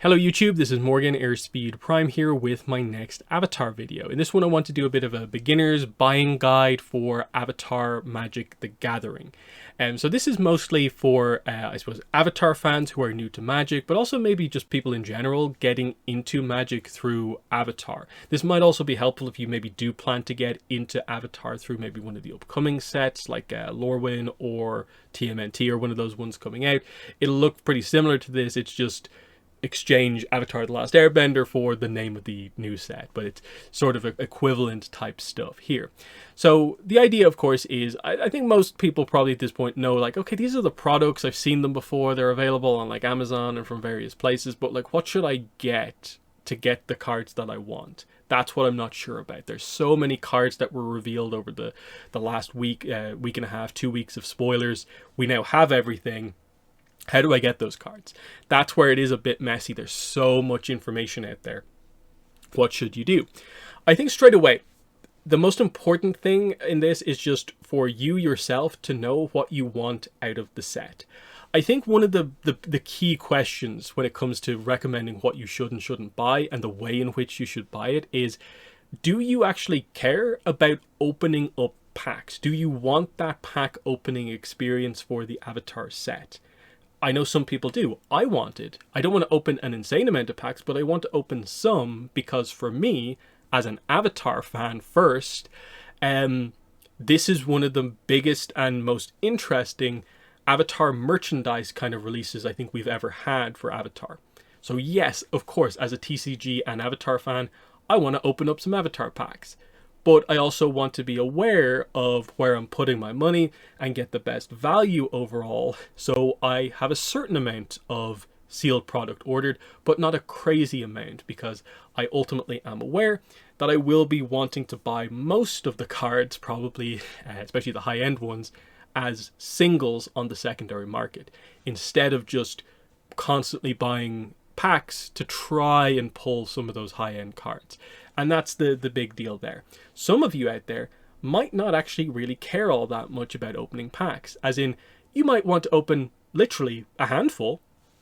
Hello YouTube, this is Morgan Airspeed Prime here with my next Avatar video. In this one I want to do a bit of a beginner's buying guide for Avatar Magic the Gathering. So this is mostly for, I suppose, Avatar fans who are new to Magic, but also maybe just people in general getting into Magic through Avatar. This might also be helpful if you maybe do plan to get into Avatar through maybe one of the upcoming sets like Lorwyn or TMNT or one of those ones coming out. It'll look pretty similar to this, it's just exchange Avatar The Last Airbender for the name of the new set, but it's sort of equivalent type stuff here. So the idea, of course, is I think most people probably at this point know, like, okay, these are the products, I've seen them before, they're available on like Amazon and from various places, but like, what should I get to get the cards that I want? That's what I'm not sure about. There's so many cards that were revealed over the last week, week and a half, 2 weeks of spoilers. We now have everything. How do I get those cards? That's where it is a bit messy. There's so much information out there. What should you do? I think straight away, the most important thing in this is just for you yourself to know what you want out of the set. I think one of the key questions when it comes to recommending what you should and shouldn't buy and the way in which you should buy it is, do you actually care about opening up packs? Do you want that pack opening experience for the Avatar set? I know some people do. I want it. I don't want to open an insane amount of packs, but I want to open some because for me, as an Avatar fan first, this is one of the biggest and most interesting Avatar merchandise kind of releases I think we've ever had for Avatar. So yes, of course, as a TCG and Avatar fan, I want to open up some Avatar packs. But I also want to be aware of where I'm putting my money and get the best value overall. So I have a certain amount of sealed product ordered, but not a crazy amount, because I ultimately am aware that I will be wanting to buy most of the cards, probably, especially the high-end ones, as singles on the secondary market, instead of just constantly buying packs to try and pull some of those high-end cards. And that's the big deal there. Some of you out there might not actually really care all that much about opening packs. As in, you might want to open literally a handful.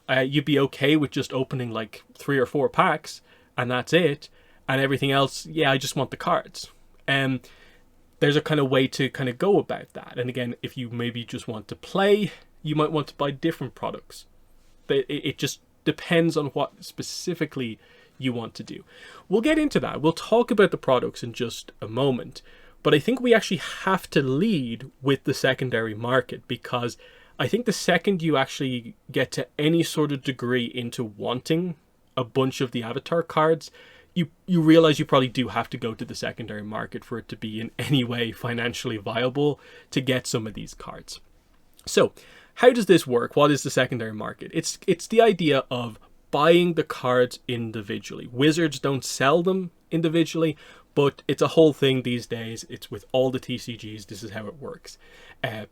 You'd be okay with just opening like 3 or 4 packs and that's it. And everything else, yeah, I just want the cards. There's a kind of way to kind of go about that. And again, if you maybe just want to play, you might want to buy different products. But it just depends on what specifically you want to do. We'll get into that. We'll talk about the products in just a moment, but I think we actually have to lead with the secondary market, because I think the second you actually get to any sort of degree into wanting a bunch of the Avatar cards, you realize you probably do have to go to the secondary market for it to be in any way financially viable to get some of these cards. So how does this work? What is the secondary market? It's the idea of buying the cards individually. Wizards don't sell them individually, but it's a whole thing these days. It's with all the TCGs, this is how it works. A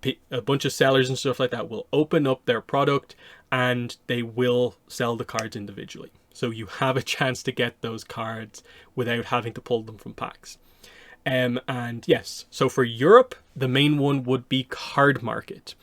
bunch of sellers and stuff like that will open up their product and they will sell the cards individually. So you have a chance to get those cards without having to pull them from packs. And yes, so for Europe, the main one would be Card Market.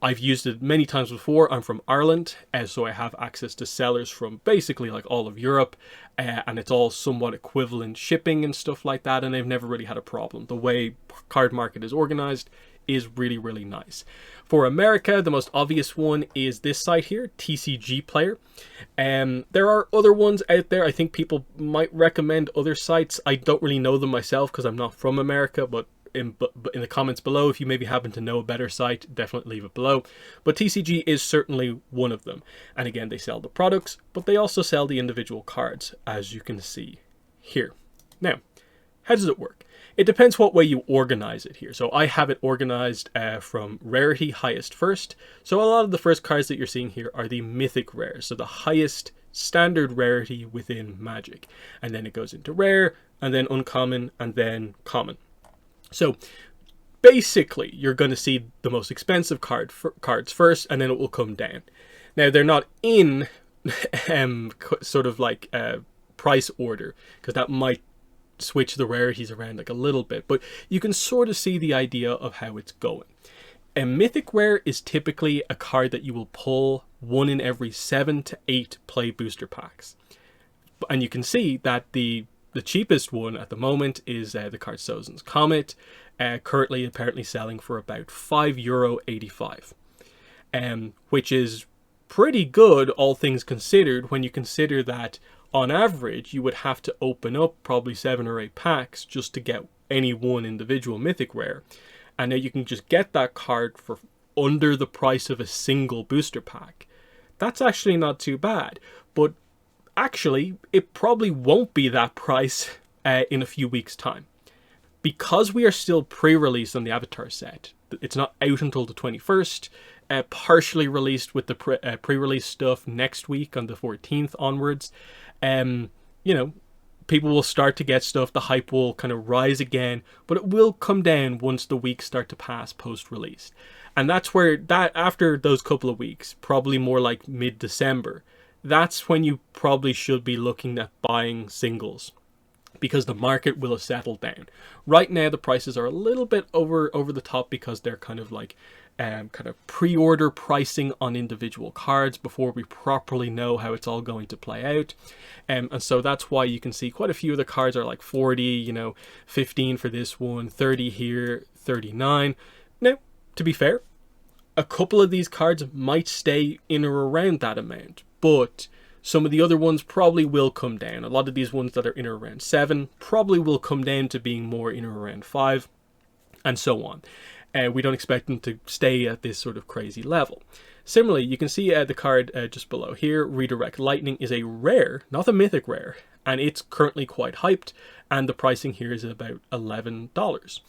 I've used it many times before. I'm from Ireland, so I have access to sellers from basically like all of Europe, and it's all somewhat equivalent shipping and stuff like that, and they've never really had a problem. The way Card Market is organized is really, really nice. For America, the most obvious one is this site here, TCG Player. There are other ones out there. I think people might recommend other sites. I don't really know them myself because I'm not from America, but in the comments below, if you maybe happen to know a better site, definitely leave it below. But TCG is certainly one of them. And again, they sell the products, but they also sell the individual cards, as you can see here. Now, how does it work? It depends what way you organize it here. So I have it organized from rarity highest first. So a lot of the first cards that you're seeing here are the mythic rares. So the highest standard rarity within Magic. And then it goes into rare, and then uncommon, and then common. So basically, you're going to see the most expensive cards first, and then it will come down. Now, they're not in sort of like price order, because that might switch the rarities around like a little bit, but you can sort of see the idea of how it's going. A mythic rare is typically a card that you will pull one in every 7 to 8 play booster packs. And you can see that the cheapest one at the moment is the card Sozin's Comet, currently apparently selling for about €5.85, which is pretty good, all things considered, when you consider that on average you would have to open up probably 7 or 8 packs just to get any one individual mythic rare. And now you can just get that card for under the price of a single booster pack. That's actually not too bad, but actually it probably won't be that price in a few weeks' time. Because we are still pre-released on the Avatar set, it's not out until the 21st, partially released with the pre-release stuff next week on the 14th onwards. People will start to get stuff, the hype will kind of rise again, but it will come down once the weeks start to pass post-release. And that's where, after those couple of weeks, probably more like mid-December, that's when you probably should be looking at buying singles, because the market will have settled down. Right now the prices are a little bit over the top because they're kind of like pre-order pricing on individual cards before we properly know how it's all going to play out. And so that's why you can see quite a few of the cards are like 40, 15 for this one, 30 here, 39. Now, to be fair, a couple of these cards might stay in or around that amount, but some of the other ones probably will come down. A lot of these ones that are in or around 7 probably will come down to being more in or around 5, and so on. We don't expect them to stay at this sort of crazy level. Similarly, you can see the card just below here, Redirect Lightning, is a rare, not a mythic rare, and it's currently quite hyped, and the pricing here is about $11.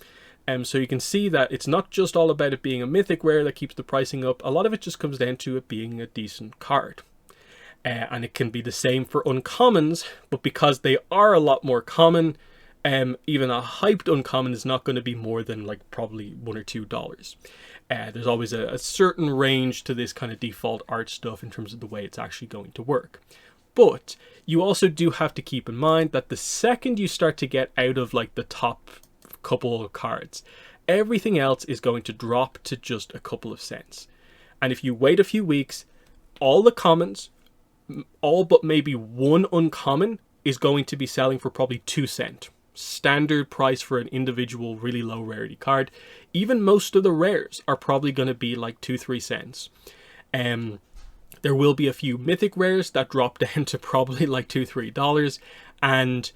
So you can see that it's not just all about it being a mythic rare that keeps the pricing up. A lot of it just comes down to it being a decent card. And it can be the same for uncommons, but because they are a lot more common, even a hyped uncommon is not going to be more than like probably $1 or $2. There's always a certain range to this kind of default art stuff in terms of the way it's actually going to work. But you also do have to keep in mind that the second you start to get out of like the top couple of cards, everything else is going to drop to just a couple of cents. And if you wait a few weeks, all the commons, all but maybe one uncommon, is going to be selling for probably 2 cents. Standard price for an individual really low rarity card. Even most of the rares are probably going to be like 2-3 cents. There will be a few mythic rares that drop down to probably like $2-3, and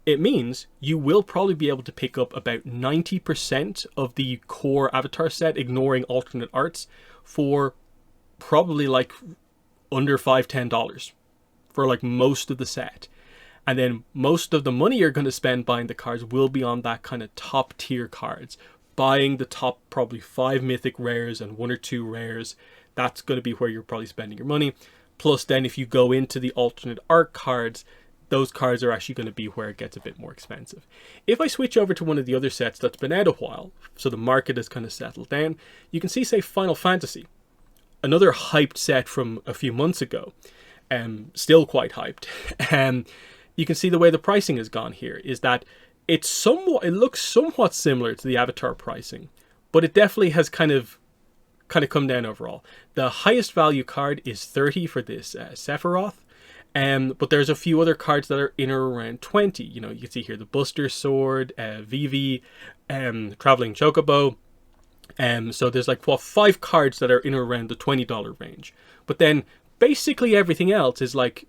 it means you will probably be able to pick up about 90% of the core Avatar set, ignoring alternate arts, for probably like under $5-10 for like most of the set. And then most of the money you're going to spend buying the cards will be on that kind of top tier cards. Buying the top probably 5 mythic rares and 1 or 2 rares. That's going to be where you're probably spending your money. Plus then if you go into the alternate art cards, those cards are actually going to be where it gets a bit more expensive. If I switch over to one of the other sets that's been out a while, so the market has kind of settled down, you can see, say, Final Fantasy. Another hyped set from a few months ago. Still quite hyped. You can see the way the pricing has gone here is that it looks somewhat similar to the Avatar pricing, but it definitely has kind of come down overall. The highest value card is 30 for this Sephiroth, but there's a few other cards that are in or around 20. You can see here the Buster Sword, Vivi, Traveling Chocobo. So there's like 5 cards that are in or around the $20 range. But then basically everything else is like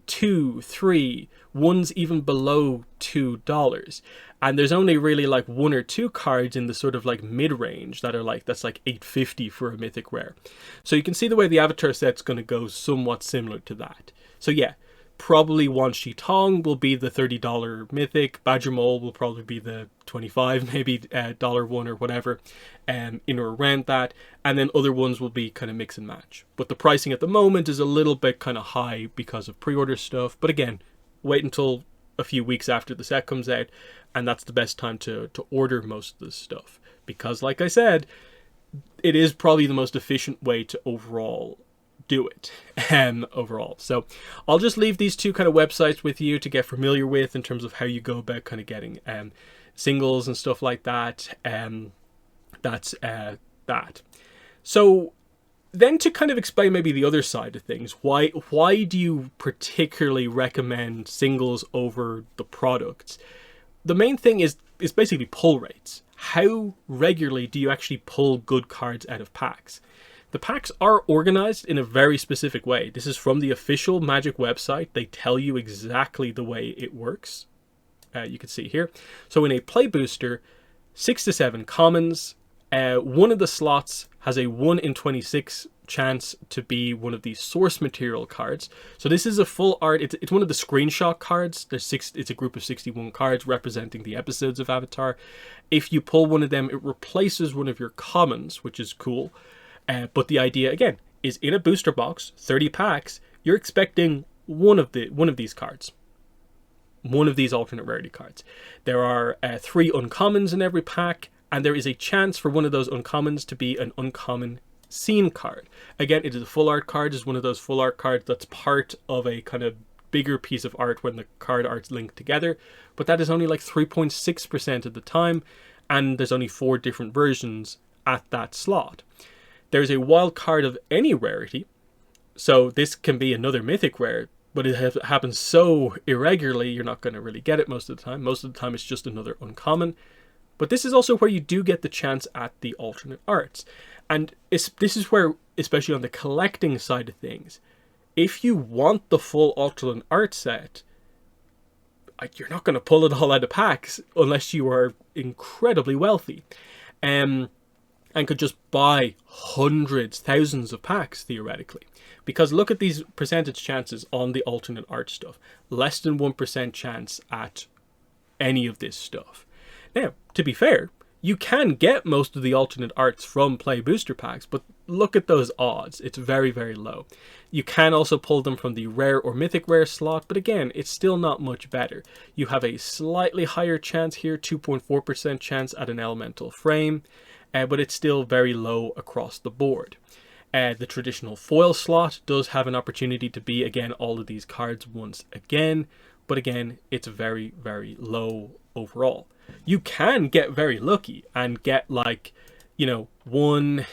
2, 3, one's even below $2, and there's only really like 1 or 2 cards in the sort of like mid-range that are like, that's like $8.50 for a mythic rare. So you can see the way the Avatar set's going to go somewhat similar to that. So yeah, probably Wan Shi Tong will be the $30 mythic, Badger Mole will probably be the 25, maybe dollar one or whatever, in or around that, and then other ones will be kind of mix and match. But the pricing at the moment is a little bit kind of high because of pre-order stuff, but again, wait until a few weeks after the set comes out, and that's the best time to order most of this stuff, because like I said, it is probably the most efficient way to overall do it overall. So I'll just leave these 2 kind of websites with you to get familiar with in terms of how you go about kind of getting singles and stuff like that. That's that. So then to kind of explain maybe the other side of things, why do you particularly recommend singles over the products? The main thing is basically pull rates. How regularly do you actually pull good cards out of packs? The packs are organized in a very specific way. This is from the official Magic website. They tell you exactly the way it works. You can see here. So in a play booster, 6 to 7 commons. One of the slots has a 1 in 26 chance to be one of these source material cards. So this is a full art. It's one of the screenshot cards. It's a group of 61 cards representing the episodes of Avatar. If you pull one of them, it replaces one of your commons, which is cool. But the idea again is in a booster box, 30 packs, you're expecting one of these cards. One of these alternate rarity cards. There are 3 uncommons in every pack, and there is a chance for one of those uncommons to be an uncommon scene card. Again, it is a full art card. It's one of those full art cards that's part of a kind of bigger piece of art when the card art's linked together, but that is only like 3.6% of the time, and there's only 4 different versions at that slot. There's a wild card of any rarity, so this can be another mythic rare, but it happens so irregularly you're not going to really get it most of the time. Most of the time it's just another uncommon. But this is also where you do get the chance at the alternate arts. And this is where, especially on the collecting side of things, if you want the full alternate art set, you're not going to pull it all out of packs unless you are incredibly wealthy. And could just buy hundreds, thousands of packs, theoretically. Because look at these percentage chances on the alternate art stuff. Less than 1% chance at any of this stuff. Now, to be fair, you can get most of the alternate arts from play booster packs, but look at those odds. It's very, very low. You can also pull them from the rare or mythic rare slot, but again, it's still not much better. You have a slightly higher chance here, 2.4% chance at an elemental frame, but it's still very low across the board. The traditional foil slot does have an opportunity to be, again, all of these cards once again, but again, it's very, very low overall. You can get very lucky and get like, 1,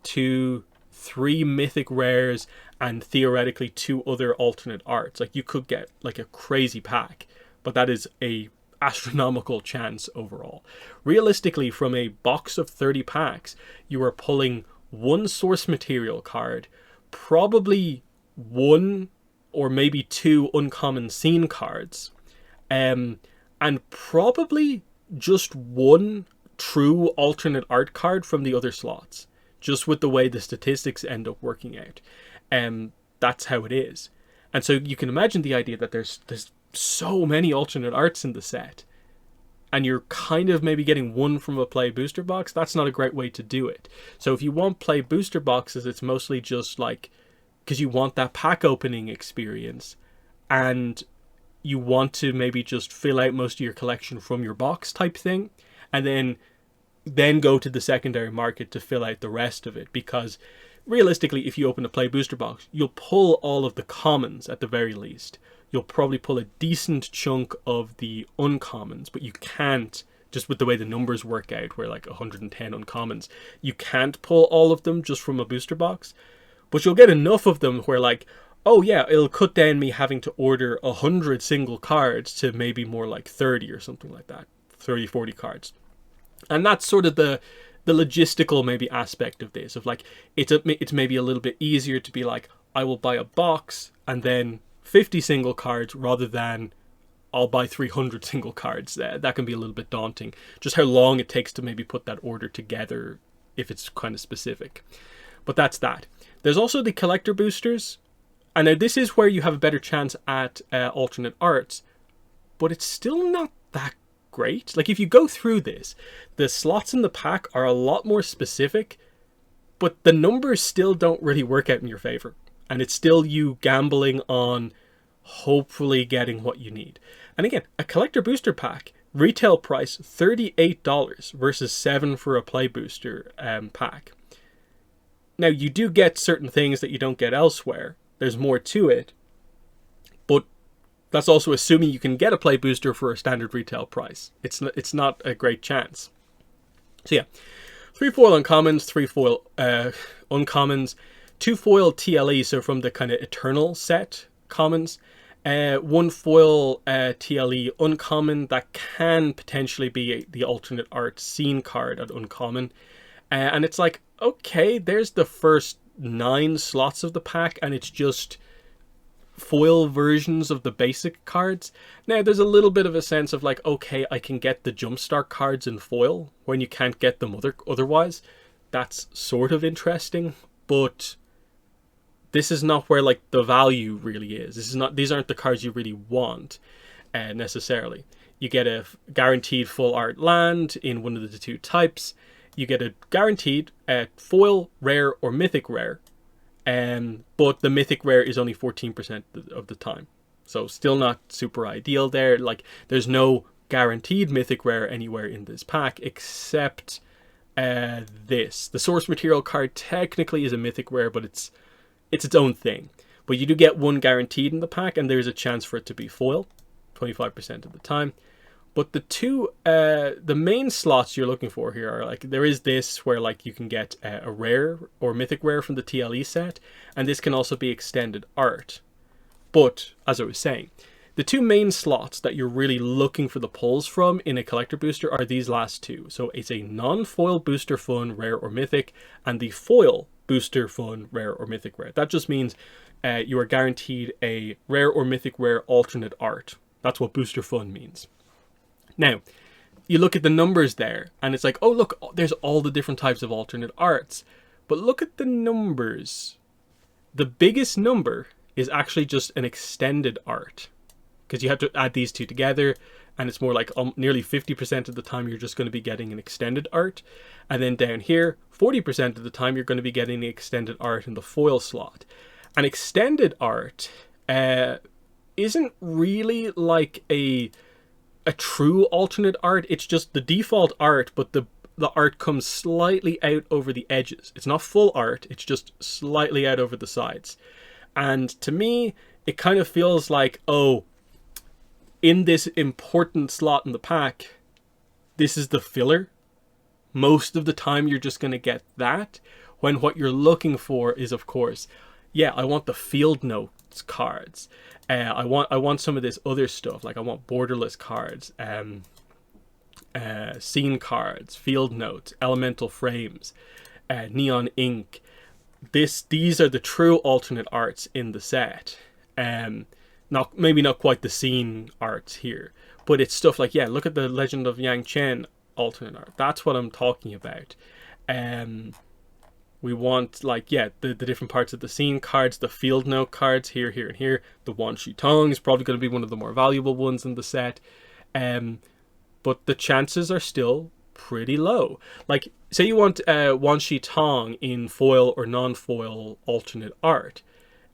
2, 3 mythic rares and theoretically 2 other alternate arts. Like you could get like a crazy pack, but that is a astronomical chance overall. Realistically, from a box of 30 packs, you are pulling 1 source material card, probably 1 or maybe 2 uncommon scene cards, and probably just 1 true alternate art card from the other slots, just with the way the statistics end up working out. That's how it is. And so you can imagine the idea that there's so many alternate arts in the set, and you're kind of maybe getting 1 from a play booster box. That's not a great way to do it. So if you want play booster boxes, it's mostly just like because you want that pack opening experience, and you want to maybe just fill out most of your collection from your box type thing, and then go to the secondary market to fill out the rest of it. Because realistically, if you open a play booster box, you'll pull all of the commons at the very least. You'll probably pull a decent chunk of the uncommons, but you can't, just with the way the numbers work out, where like 110 uncommons, you can't pull all of them just from a booster box. But you'll get enough of them where like, oh yeah, it'll cut down me having to order 100 single cards to maybe more like 30 or something like that. 30, 40 cards. And that's sort of the logistical maybe aspect of this, of like, it's maybe a little bit easier to be like, I will buy a box and then 50 single cards rather than I'll buy 300 single cards. That can be a little bit daunting. Just how long it takes to maybe put that order together if it's kind of specific. But that's that. There's also the collector boosters. And now this is where you have a better chance at alternate arts, but it's still not that great. Like if you go through this, the slots in the pack are a lot more specific, but the numbers still don't really work out in your favor. And it's still you gambling on hopefully getting what you need. And again, a collector booster pack, retail price $38 versus $7 for a play booster pack. Now you do get certain things that you don't get elsewhere. There's more to it, but that's also assuming you can get a play booster for a standard retail price. It's not a great chance. So yeah, 3 foil uncommons, 3 foil uncommons, 2 foil TLE, so from the kind of Eternal set commons, 1 foil TLE uncommon that can potentially be the alternate art scene card at uncommon. And it's like, okay, there's the first 9 slots of the pack, and it's just foil versions of the basic cards. Now, there's a little bit of a sense of like, okay, I can get the Jumpstart cards in foil when you can't get them otherwise. That's sort of interesting, but this is not where like the value really is. These aren't the cards you really want necessarily. You get a guaranteed full art land in one of the 2 types. You get a guaranteed foil, rare, or mythic rare. But the mythic rare is only 14% of the time. So still not super ideal there. Like, there's no guaranteed mythic rare anywhere in this pack except this. The source material card technically is a mythic rare, but it's its own thing. But you do get 1 guaranteed in the pack, and there's a chance for it to be foil, 25% of the time. But the main slots you're looking for here are like, there is this where like you can get a rare or mythic rare from the TLE set, and this can also be extended art. But as I was saying, the 2 main slots that you're really looking for the pulls from in a collector booster are these last 2. So it's a non-foil booster fun, rare or mythic, and the foil booster fun, rare or mythic rare. That just means you are guaranteed a rare or mythic rare alternate art. That's what booster fun means. Now, you look at the numbers there, and it's like, oh, look, there's all the different types of alternate arts. But look at the numbers. The biggest number is actually just an extended art, because you have to add these 2 together, and it's more like nearly 50% of the time you're just going to be getting an extended art. And then down here, 40% of the time you're going to be getting the extended art in the foil slot. An extended art isn't really like a true alternate art. It's just the default art, but the art comes slightly out over the edges. It's not full art, it's just slightly out over the sides. And to me, it kind of feels like, oh, in this important slot in the pack, this is the filler. Most of the time you're just going to get that, when what you're looking for is, of course, yeah, I want the field notes cards. I want some of this other stuff, like I want borderless cards, scene cards, field notes, elemental frames, neon ink. These are the true alternate arts in the set. Maybe not quite the scene arts here, but it's stuff like, yeah, look at the Legend of Yang Chen alternate art. That's what I'm talking about. We want, like, yeah, the different parts of the scene cards, the field note cards here, here, and here. The Wan Shi Tong is probably going to be one of the more valuable ones in the set. But the chances are still pretty low. Like, say you want Wan Shi Tong in foil or non-foil alternate art.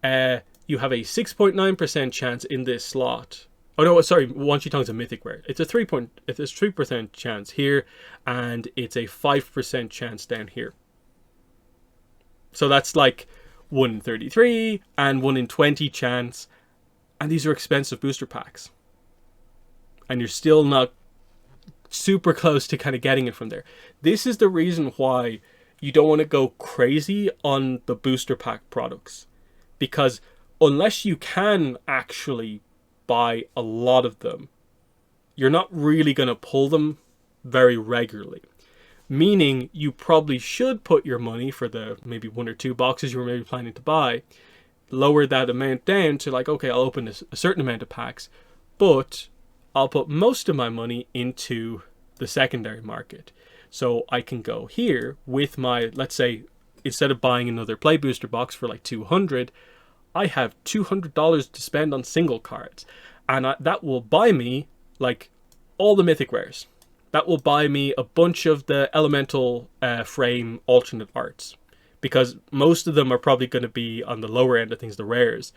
You have a 6.9% chance in this slot. Oh no, sorry, Wan Shi Tong's a mythic rare. It's a 3% chance here, and it's a 5% chance down here. So that's like 1 in 33 and 1 in 20 chance. And these are expensive booster packs. And you're still not super close to kind of getting it from there. This is the reason why you don't want to go crazy on the booster pack products. Because unless you can actually buy a lot of them, you're not really going to pull them very regularly. Meaning you probably should put your money for the maybe 1 or 2 boxes you were maybe planning to buy, lower that amount down to like, okay, I'll open a certain amount of packs, but I'll put most of my money into the secondary market. So I can go here with my, let's say, instead of buying another Play Booster box for like $200, I have $200 to spend on single cards. And that will buy me like all the mythic rares. That will buy me a bunch of the elemental frame alternate arts, because most of them are probably going to be on the lower end of things. The rares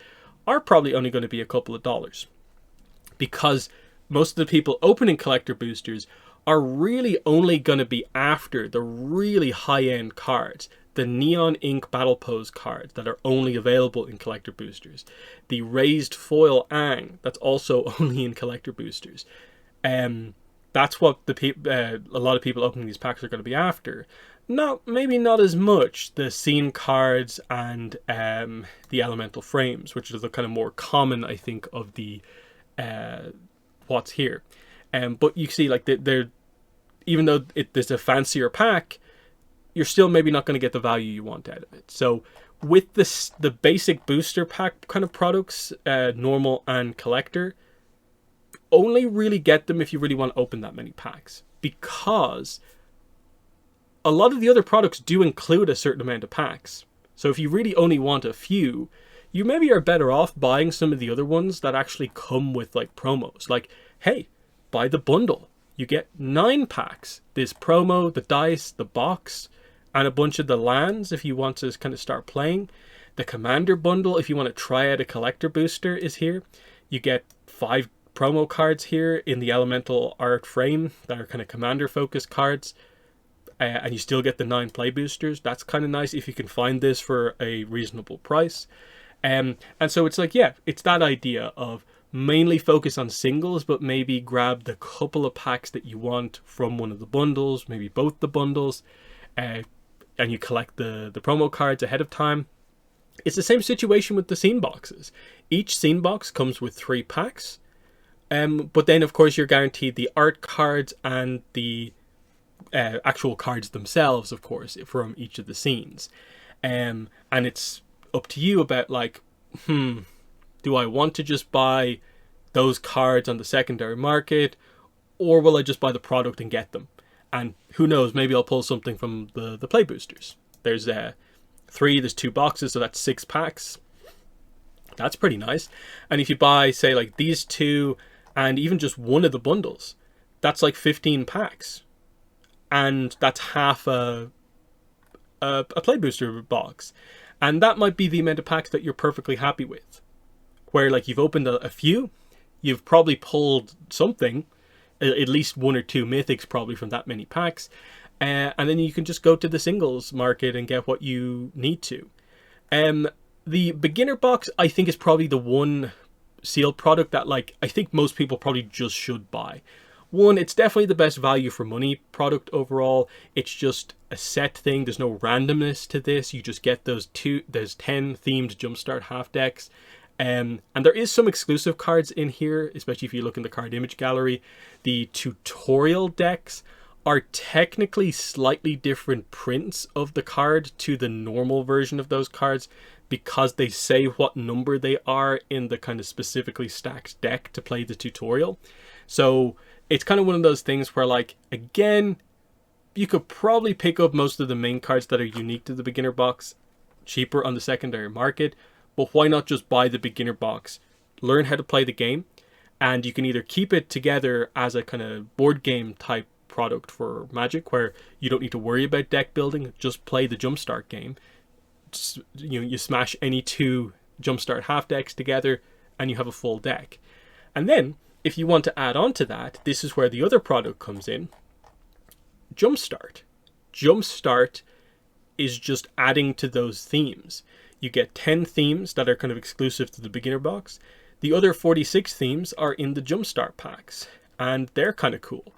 are probably only going to be a couple of dollars, because most of the people opening collector boosters are really only going to be after the really high-end cards, the neon ink battle pose cards that are only available in collector boosters, the raised foil Aang that's also only in collector boosters. That's what a lot of people opening these packs are going to be after. maybe not as much the scene cards and the elemental frames, which are the kind of more common, I think, of the what's here. But you see, like they're even though there's a fancier pack, you're still maybe not going to get the value you want out of it. So with the basic booster pack kind of products, normal and collector, only really get them if you really want to open that many packs, because a lot of the other products do include a certain amount of packs. So if you really only want a few, you maybe are better off buying some of the other ones that actually come with like promos. Like, hey, buy the bundle. You get 9 packs. This promo, the dice, the box, and a bunch of the lands if you want to kind of start playing. The commander bundle, if you want to try out a collector booster, is here. You get 5 promo cards here in the elemental art frame that are kind of commander focused cards. And you still get the 9 play boosters. That's kind of nice if you can find this for a reasonable price. And so it's like, yeah, it's that idea of mainly focus on singles, but maybe grab the couple of packs that you want from one of the bundles, maybe both the bundles, and you collect the promo cards ahead of time. It's the same situation with the scene boxes. Each scene box comes with 3 packs, but then of course you're guaranteed the art cards and the actual cards themselves, of course, from each of the scenes. And it's up to you about like, do I want to just buy those cards on the secondary market, or will I just buy the product and get them? And who knows, maybe I'll pull something from the play boosters. There's 3, there's 2 boxes, so that's 6 packs. That's pretty nice. And if you buy, say, like these 2 and even just one of the bundles, that's like 15 packs. And that's half a play booster box. And that might be the amount of packs that you're perfectly happy with. Where like you've opened a few, you've probably pulled something, at least 1 or 2 mythics probably from that many packs. And then you can just go to the singles market and get what you need to. The beginner box, I think, is probably the one sealed product that like I think most people probably just should buy. One, it's definitely the best value for money product overall. It's just a set thing. There's no randomness to this. You just get there's 10 themed Jumpstart half decks. And there is some exclusive cards in here, especially if you look in the card image gallery. The tutorial decks are technically slightly different prints of the card to the normal version of those cards, because they say what number they are in the kind of specifically stacked deck to play the tutorial. So it's kind of one of those things where, like, again, you could probably pick up most of the main cards that are unique to the beginner box cheaper on the secondary market, but why not just buy the beginner box, learn how to play the game, and you can either keep it together as a kind of board game type product for Magic, where you don't need to worry about deck building, just play the Jumpstart game. Just, you smash any 2 Jumpstart half decks together and you have a full deck. And then if you want to add on to that, this is where the other product comes in. Jumpstart. Jumpstart is just adding to those themes. You get 10 themes that are kind of exclusive to the beginner box. The other 46 themes are in the Jumpstart packs, and they're kind of cool.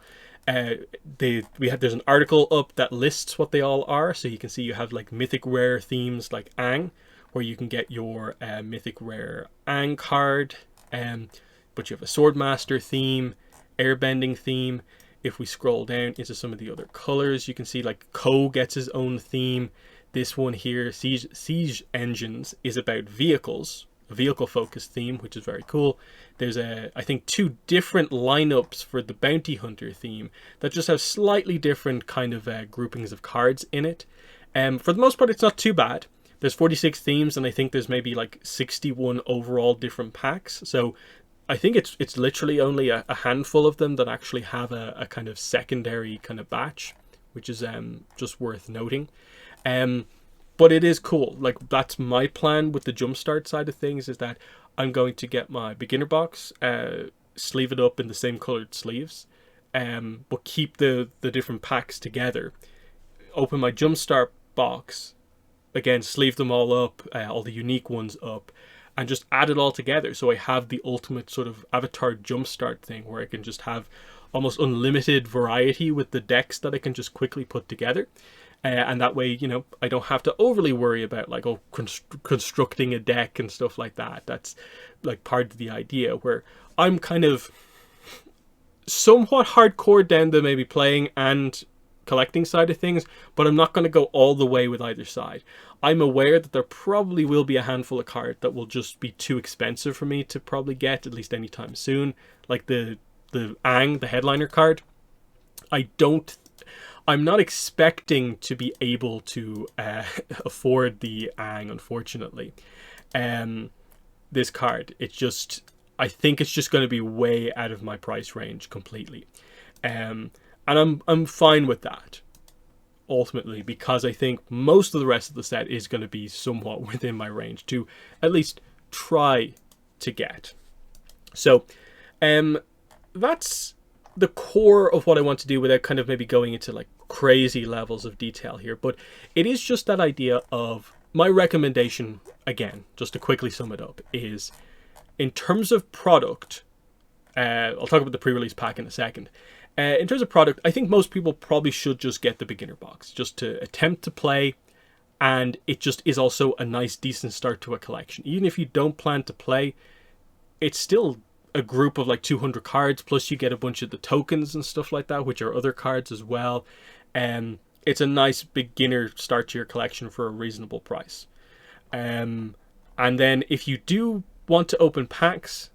There's an article up that lists what they all are, so you can see you have like mythic rare themes like Aang, where you can get your mythic rare Aang card, but you have a Swordmaster theme, airbending theme. If we scroll down into some of the other colors, you can see like Ko gets his own theme. This one here, Siege Engines, is about vehicles, a vehicle focused theme, which is very cool. There's I think 2 different lineups for the Bounty Hunter theme that just have slightly different kind of groupings of cards in it. For the most part, it's not too bad. There's 46 themes, and I think there's maybe like 61 overall different packs. So I think it's literally only a handful of them that actually have a kind of secondary kind of batch, which is just worth noting. But it is cool. Like, that's my plan with the Jumpstart side of things, is that I'm going to get my beginner box, sleeve it up in the same colored sleeves, but keep the different packs together. Open my Jumpstart box, again, sleeve them all up, all the unique ones up, and just add it all together. So I have the ultimate sort of Avatar Jumpstart thing, where I can just have almost unlimited variety with the decks that I can just quickly put together. And that way, you know, I don't have to overly worry about like, oh, constructing a deck and stuff like that. That's like part of the idea, where I'm kind of somewhat hardcore down the maybe playing and collecting side of things, but I'm not going to go all the way with either side. I'm aware that there probably will be a handful of cards that will just be too expensive for me to probably get, at least anytime soon. Like the Aang, the headliner card. I'm not expecting to be able to afford the Aang, unfortunately. This card, I think it's just going to be way out of my price range completely. And I'm fine with that, ultimately, because I think most of the rest of the set is going to be somewhat within my range to at least try to get. So that's the core of what I want to do, without kind of maybe going into like crazy levels of detail here. But it is just that idea of my recommendation, again, just to quickly sum it up, is in terms of product, I'll talk about the pre-release pack in a second. In terms of product, I think most people probably should just get the beginner box, just to attempt to play, and it just is also a nice, decent start to a collection. Even if you don't plan to play, it's still a group of like 200 cards, plus you get a bunch of the tokens and stuff like that, which are other cards as well. It's a nice beginner start to your collection for a reasonable price. And then if you do want to open packs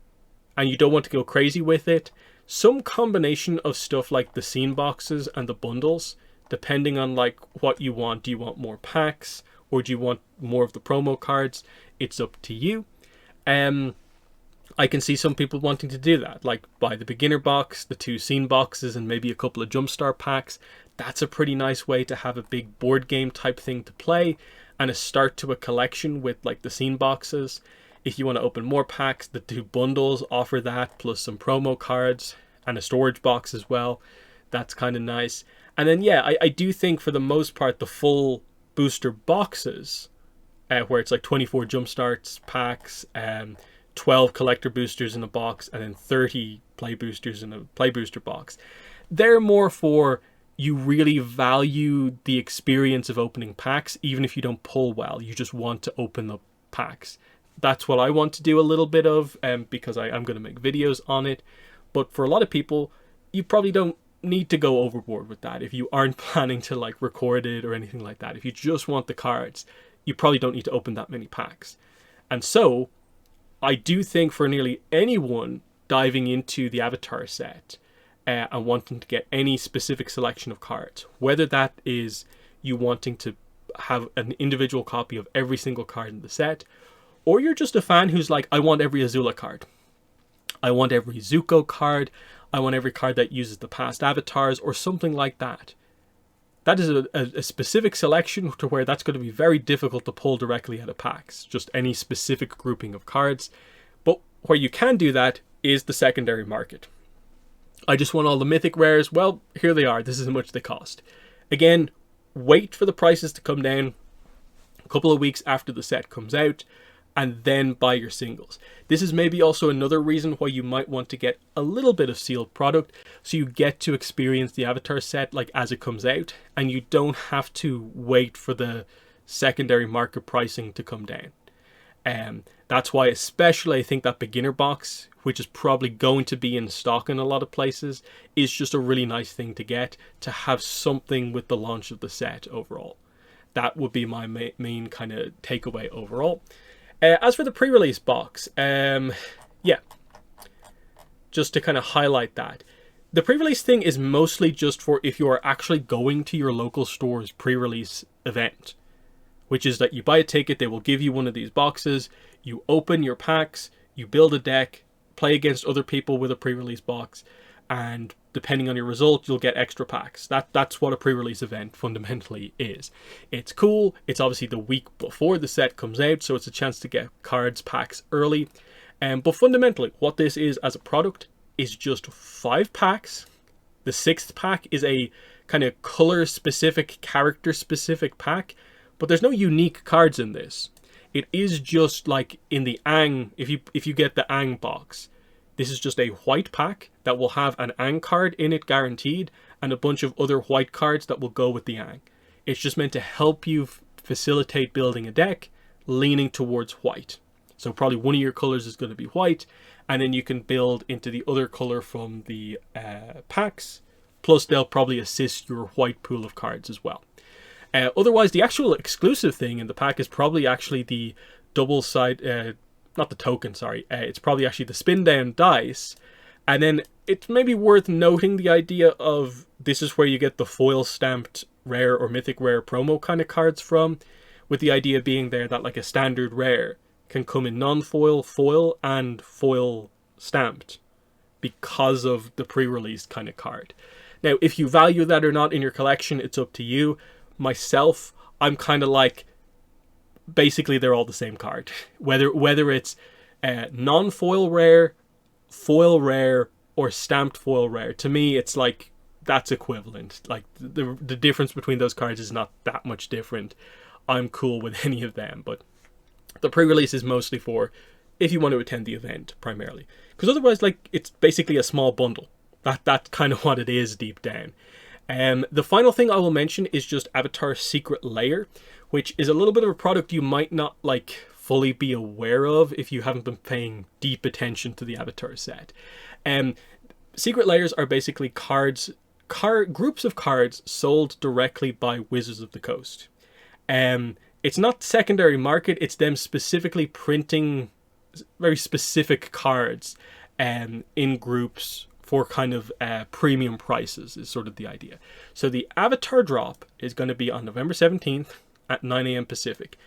and you don't want to go crazy with it, some combination of stuff like the scene boxes and the bundles, depending on like what you want. Do you want more packs, or do you want more of the promo cards? It's up to you. I can see some people wanting to do that, like buy the beginner box, the 2 scene boxes, and maybe a couple of Jumpstart packs. That's a pretty nice way to have a big board game type thing to play, and a start to a collection with like the scene boxes. If you want to open more packs, the 2 bundles offer that, plus some promo cards and a storage box as well. That's kind of nice. And then yeah, I do think for the most part the full booster boxes, where it's like 24 Jumpstarts packs, 12 collector boosters in a box, and then 30 play boosters in a play booster box, they're more for you really value the experience of opening packs, even if you don't pull well. You just want to open up packs. That's what I want to do a little bit of, because I'm going to make videos on it. But for a lot of people, you probably don't need to go overboard with that. If you aren't planning to like record it or anything like that, if you just want the cards, you probably don't need to open that many packs. And so I do think for nearly anyone diving into the Avatar set and wanting to get any specific selection of cards, whether that is you wanting to have an individual copy of every single card in the set, or you're just a fan who's like, I want every Azula card, I want every Zuko card, I want every card that uses the past avatars, or something like that. That is a specific selection to where that's going to be very difficult to pull directly out of packs, just any specific grouping of cards. But where you can do that is the secondary market. I just want all the mythic rares. Well, here they are. This is how much they cost. Again, wait for the prices to come down a couple of weeks after the set comes out, and then buy your singles. This is maybe also another reason why you might want to get a little bit of sealed product, so you get to experience the Avatar set like as it comes out, and you don't have to wait for the secondary market pricing to come down. That's why especially I think that beginner box, which is probably going to be in stock in a lot of places, is just a really nice thing to get, to have something with the launch of the set overall. That would be my main kind of takeaway overall. As for the pre-release box, yeah, just to kind of highlight that, the pre-release thing is mostly just for if you are actually going to your local store's pre-release event, which is that you buy a ticket, they will give you one of these boxes, you open your packs, you build a deck, play against other people with a pre-release box, and depending on your result, you'll get extra packs. That's what a pre-release event fundamentally is. It's cool. It's obviously the week before the set comes out, so it's a chance to get cards, packs early. But fundamentally, what this is as a product is just 5 packs. The 6th pack is a kind of color-specific, character-specific pack, but there's no unique cards in this. It is just like in the Aang, if you get the Aang box, this is just a white pack that will have an Aang card in it guaranteed, and a bunch of other white cards that will go with the Aang. It's just meant to help you facilitate building a deck leaning towards white. So probably one of your colors is going to be white, and then you can build into the other color from the packs. Plus, they'll probably assist your white pool of cards as well. Otherwise, the actual exclusive thing in the pack is probably actually the double side, not the token, sorry. It's probably actually the spin down dice. And then it's maybe worth noting the idea of this is where you get the foil stamped rare or mythic rare promo kind of cards from, with the idea being there that like a standard rare can come in non-foil, foil, and foil stamped because of the pre-released kind of card. Now, if you value that or not in your collection, it's up to you. Myself, I'm kind of like, basically they're all the same card. Whether it's non-foil rare, foil rare, or stamped foil rare, to me it's like that's equivalent. Like the difference between those cards is not that much different. I'm cool with any of them, but the pre-release is mostly for if you want to attend the event primarily, because otherwise, like, it's basically a small bundle. That's kind of what it is deep down. The final thing I will mention is just Avatar Secret Lair, which is a little bit of a product you might not like fully be aware of if you haven't been paying deep attention to the Avatar set. Secret Lairs are basically groups of cards sold directly by Wizards of the Coast. It's not secondary market, it's them specifically printing very specific cards in groups for kind of premium prices is sort of the idea. So the Avatar drop is going to be on November 17th at 9 a.m. Pacific.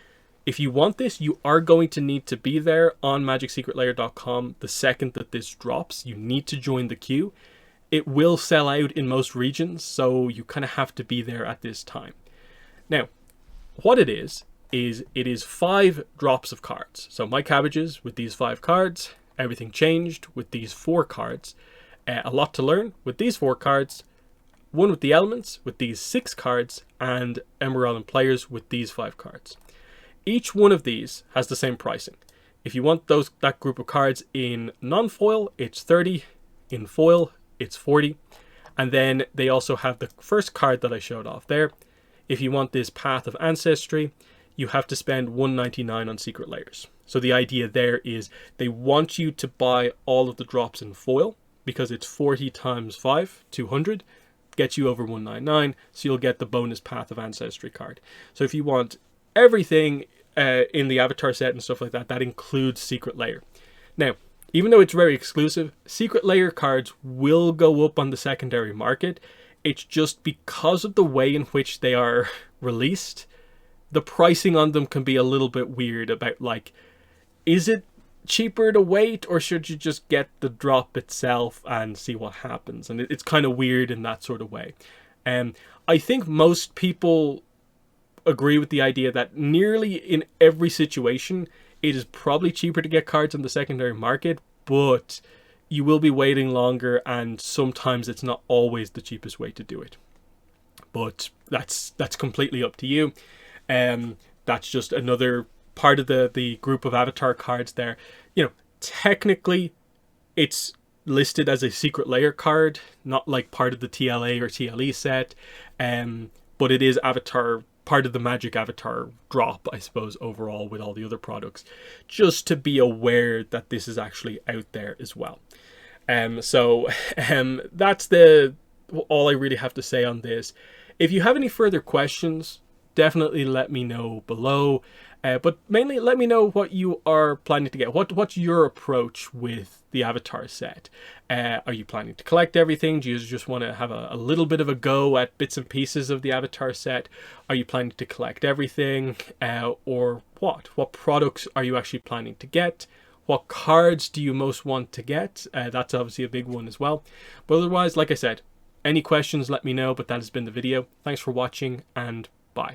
If you want this, you are going to need to be there on magicsecretlair.com the second that this drops. You need to join the queue. It will sell out in most regions, so you kind of have to be there at this time. Now, what it is it is 5 drops of cards. So my cabbages with these 5 cards, everything changed with these 4 cards, a lot to learn with these 4 cards, one with the elements with these 6 cards, and Emerald Island players with these 5 cards. Each one of these has the same pricing. If you want that group of cards in non-foil, it's 30. In foil, it's 40. And then they also have the first card that I showed off there. If you want this Path of Ancestry, you have to spend $1.99 on Secret Lairs. So the idea there is they want you to buy all of the drops in foil because it's 40 times 5, 200, gets you over $1.99, so you'll get the bonus Path of Ancestry card. So if you want everything in the Avatar set and stuff like that, that includes Secret Lair. Now, even though it's very exclusive, Secret Lair cards will go up on the secondary market. It's just because of the way in which they are released, the pricing on them can be a little bit weird about, like, is it cheaper to wait or should you just get the drop itself and see what happens? And it's kind of weird in that sort of way. I think most people agree with the idea that nearly in every situation, it is probably cheaper to get cards on the secondary market, but you will be waiting longer and sometimes it's not always the cheapest way to do it. But that's completely up to you. That's just another part of the group of Avatar cards there. You know, technically it's listed as a Secret Lair card, not like part of the TLA or TLE set, but it is Avatar, part of the Magic Avatar drop, I suppose, overall with all the other products, just to be aware that this is actually out there as well. That's all I really have to say on this. If you have any further questions, definitely let me know below. But mainly let me know what you are planning to get. What's your approach with the Avatar set? Are you planning to collect everything? Do you just want to have a little bit of a go at bits and pieces of the Avatar set? Are you planning to collect everything? Or what? What products are you actually planning to get? What cards do you most want to get? That's obviously a big one as well. But otherwise, like I said, any questions, let me know. But that has been the video. Thanks for watching and bye.